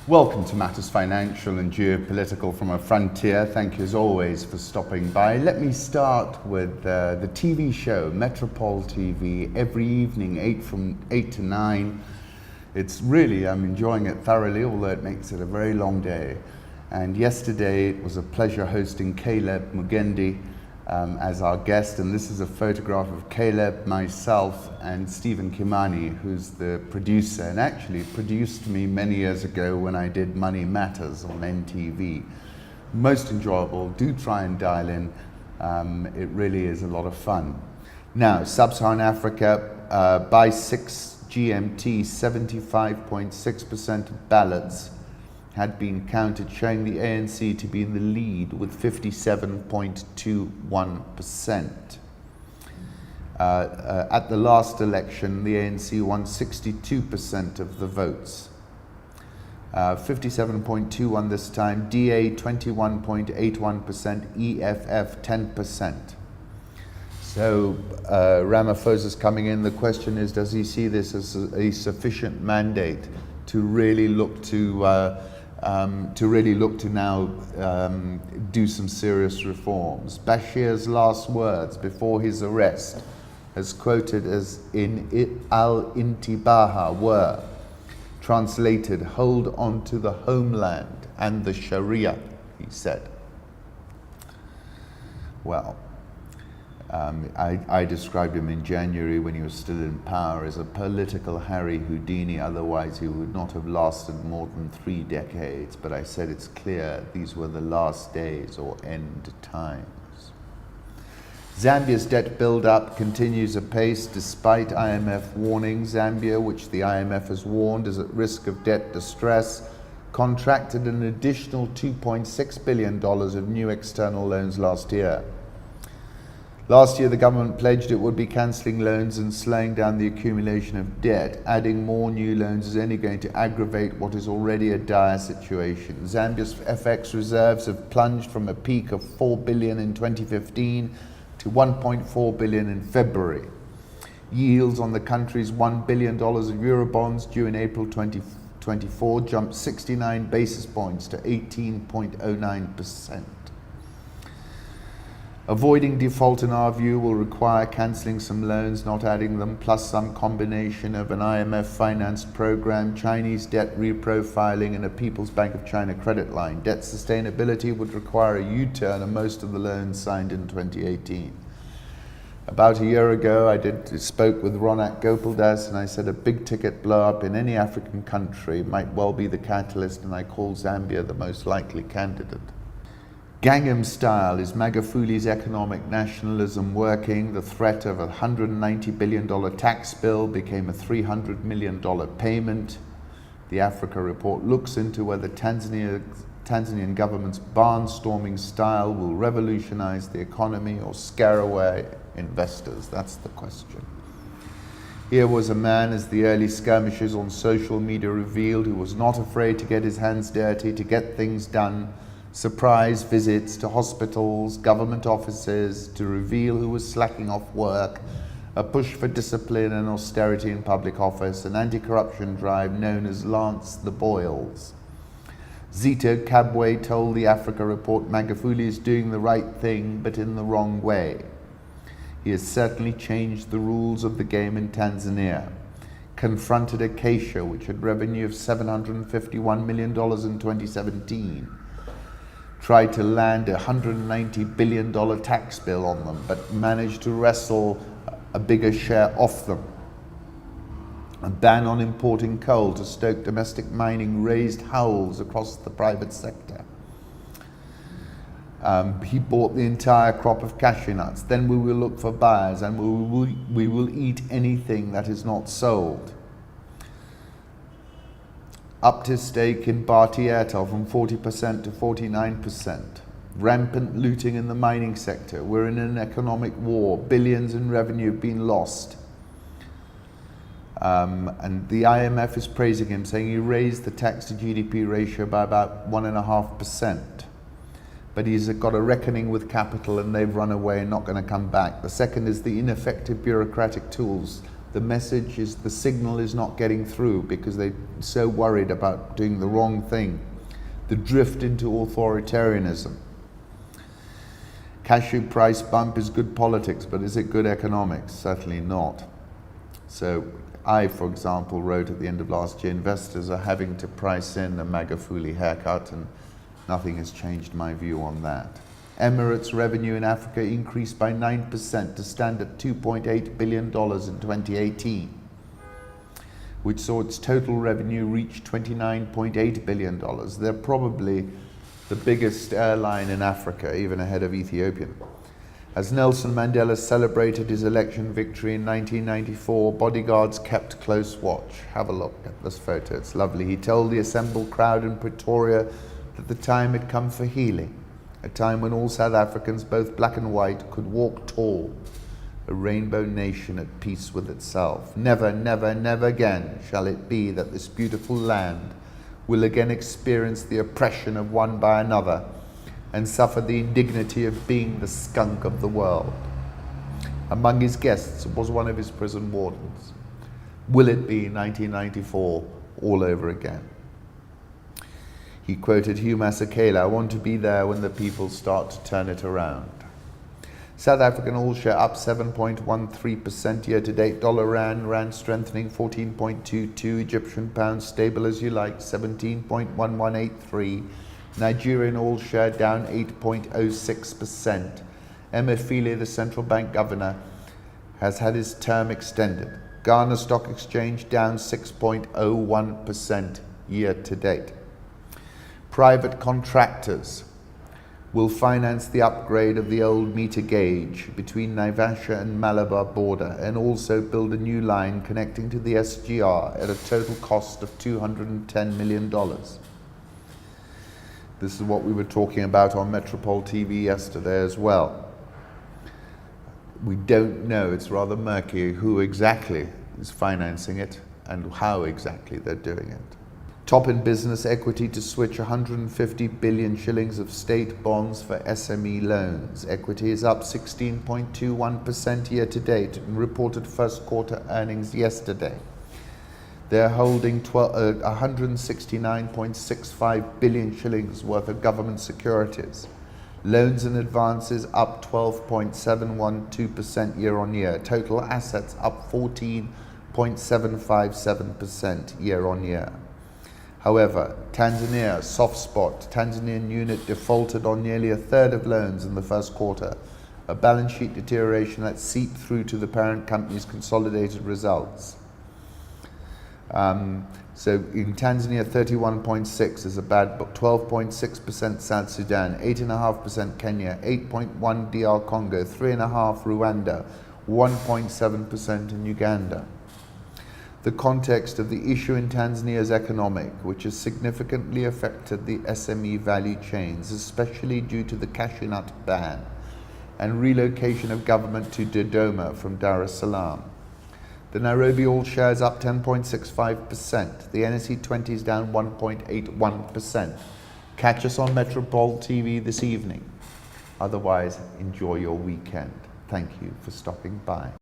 Welcome to Matters Financial and Geopolitical from a Frontier. Thank you as always for stopping by. Let me start with the TV show, Metropole TV, every evening, 8 to 9. It's really, I'm enjoying it thoroughly, although it makes it a very long day. And yesterday it was a pleasure hosting Caleb Mugendi as our guest, and this is a photograph of Caleb, myself, and Stephen Kimani, who's the producer and actually produced me many years ago when I did Money Matters on NTV. Most enjoyable. Do try and dial in. It really is a lot of fun. Now, Sub-Saharan Africa, by 6 GMT, 75.6% of ballots had been counted, showing the ANC to be in the lead with 57.21%. At the last election, the ANC won 62% of the votes. 57.21 this time, DA 21.81%, EFF 10%. So Ramaphosa's coming in. The question is, does he see this as a sufficient mandate to really look to now do some serious reforms? Bashir's last words before his arrest, as quoted as in Al-Intibaha, were, translated, hold on to the homeland and the Sharia, he said. Well, I described him in January when he was still in power as a political Harry Houdini, otherwise he would not have lasted more than 3 decades. But I said it's clear these were the last days or end times. Zambia's debt build-up continues apace despite IMF warnings. Zambia, which the IMF has warned is at risk of debt distress, contracted an additional $2.6 billion of new external loans last year. Last year, the government pledged it would be cancelling loans and slowing down the accumulation of debt. Adding more new loans is only going to aggravate what is already a dire situation. Zambia's FX reserves have plunged from a peak of $4 billion in 2015 to $1.4 billion in February. Yields on the country's $1 billion of Eurobonds due in April 2024 jumped 69 basis points to 18.09%. Avoiding default, in our view, will require cancelling some loans, not adding them, plus some combination of an IMF-financed program, Chinese debt reprofiling, and a People's Bank of China credit line. Debt sustainability would require a U-turn of most of the loans signed in 2018. About a year ago, I spoke with Ronak Gopaldas, and I said a big-ticket blow-up in any African country might well be the catalyst, and I called Zambia the most likely candidate. Gangnam Style, is Magafuli's economic nationalism working? The threat of a $190 billion tax bill became a $300 million payment. The Africa report looks into whether Tanzanian government's barnstorming style will revolutionize the economy or scare away investors. That's the question. Here was a man, as the early skirmishes on social media revealed, who was not afraid to get his hands dirty, to get things done. Surprise visits to hospitals, government offices, to reveal who was slacking off work, a push for discipline and austerity in public office, an anti-corruption drive known as Lance the Boils. Zito Kabwe told the Africa report Magufuli is doing the right thing, but in the wrong way. He has certainly changed the rules of the game in Tanzania. Confronted Acacia, which had revenue of $751 million in 2017. Tried to land a $190 billion tax bill on them, but managed to wrestle a bigger share off them. A ban on importing coal to stoke domestic mining raised howls across the private sector. He bought the entire crop of cashew nuts. Then we will look for buyers, and we will eat anything that is not sold. Upped his stake in Bharti Airtel from 40% to 49%. Rampant looting in the mining sector. We're in an economic war. Billions in revenue have been lost. And the IMF is praising him, saying he raised the tax to GDP ratio by about 1.5%. But he's got a reckoning with capital, and they've run away and not going to come back. The second is the ineffective bureaucratic tools the message is, the signal is not getting through because they're so worried about doing the wrong thing. The drift into authoritarianism. Cashew price bump is good politics, but is it good economics? Certainly not. So I, for example, wrote at the end of last year, investors are having to price in a MAGA-fooly haircut, and nothing has changed my view on that. Emirates revenue in Africa increased by 9% to stand at $2.8 billion in 2018, which saw its total revenue reach $29.8 billion. They're probably the biggest airline in Africa, even ahead of Ethiopia. As Nelson Mandela celebrated his election victory in 1994, bodyguards kept close watch. Have a look at this photo, it's lovely. He told the assembled crowd in Pretoria that the time had come for healing, a time when all South Africans, both black and white, could walk tall, a rainbow nation at peace with itself. Never, never, never again shall it be that this beautiful land will again experience the oppression of one by another and suffer the indignity of being the skunk of the world. Among his guests was one of his prison wardens. Will it be 1994 all over again? He quoted Hugh Masekela, "I want to be there when the people start to turn it around." South African oil share up 7.13% year to date. Dollar rand strengthening 14.22. Egyptian pound stable as you like, 17.1183. Nigerian oil share down 8.06%. Emefiele, the central bank governor, has had his term extended. Ghana Stock Exchange down 6.01% year to date. Private contractors will finance the upgrade of the old meter gauge between Naivasha and Malabar border, and also build a new line connecting to the SGR at a total cost of $210 million. This is what we were talking about on Metropole TV yesterday as well. We don't know, it's rather murky, who exactly is financing it and how exactly they're doing it. Top in business, equity to switch 150 billion shillings of state bonds for SME loans. Equity is up 16.21% year to date and reported first quarter earnings yesterday. They're holding 169.65 billion shillings worth of government securities. Loans and advances up 12.712% year on year. Total assets up 14.757% year on year. However, Tanzania, soft spot, Tanzanian unit defaulted on nearly a third of loans in the first quarter, a balance sheet deterioration that seeped through to the parent company's consolidated results. So in Tanzania, 31.6 is a bad book, 12.6% South Sudan, 8.5% Kenya, 8.1 DR Congo, 3.5 Rwanda, 1.7% in Uganda. The context of the issue in Tanzania is economic, which has significantly affected the SME value chains, especially due to the cashew nut ban and relocation of government to Dodoma from Dar es Salaam. The Nairobi All shares up 10.65%. The NSE 20 is down 1.81%. Catch us on Metropole TV this evening. Otherwise, enjoy your weekend. Thank you for stopping by.